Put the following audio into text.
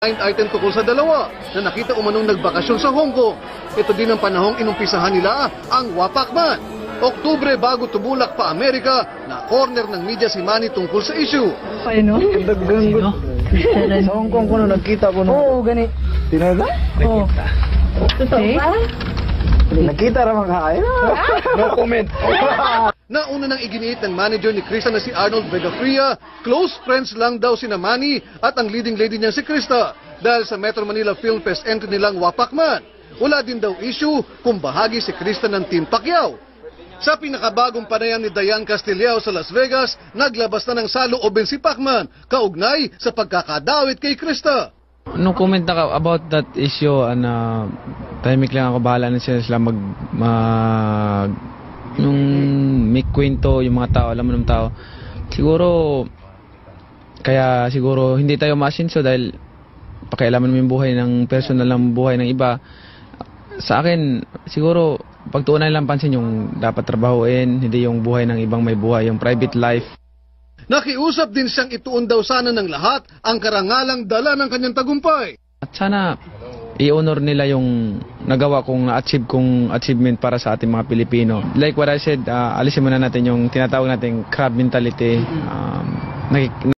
Line item tungkol sa dalawa na nakita umanong nagbakasyon sa Hong Kong. Ito din ang panahong inumpisahan nila ang Wapakman. Oktubre bago tumulak pa Amerika, na corner ng media si Manny tungkol sa issue. Paano? Daggang sa Hong Kong ko na nagkita ko na. Oo, gani. Tinaga? Oo. Totoo ba? Nakita ramang kain. No comment. Nauna nang iginiit ng manager ni Krista na si Arnold Vedafria, close friends lang daw sina Manny at ang leading lady niya si Krista dahil sa Metro Manila Film Fest entry nilang Wapakman. Wala din daw issue kung bahagi si Krista ng Team Pacquiao. Sa pinakabagong panayam ni Diane Castillao sa Las Vegas, naglabas na ng saloobin si Pacman, kaugnay sa pagkakadawit kay Krista. Nung comment na about that issue, tahimik lang ako, bahala na sila nung may kwento yung mga tao, alam mo ng tao. Siguro hindi tayo masinso dahil pakialaman mo yung buhay ng personal ng buhay ng iba. Sa akin, siguro pagtuunan lang pansin yung dapat trabahuin, hindi yung buhay ng ibang may buhay, yung private life. Nakiusap din siyang ituon daw sana ng lahat ang karangalang dala ng kanyang tagumpay. At sana i-honor nila yung nagawa kong na-achieve kong achievement para sa ating mga Pilipino. Like what I said, alisin muna natin yung tinatawag nating crab mentality.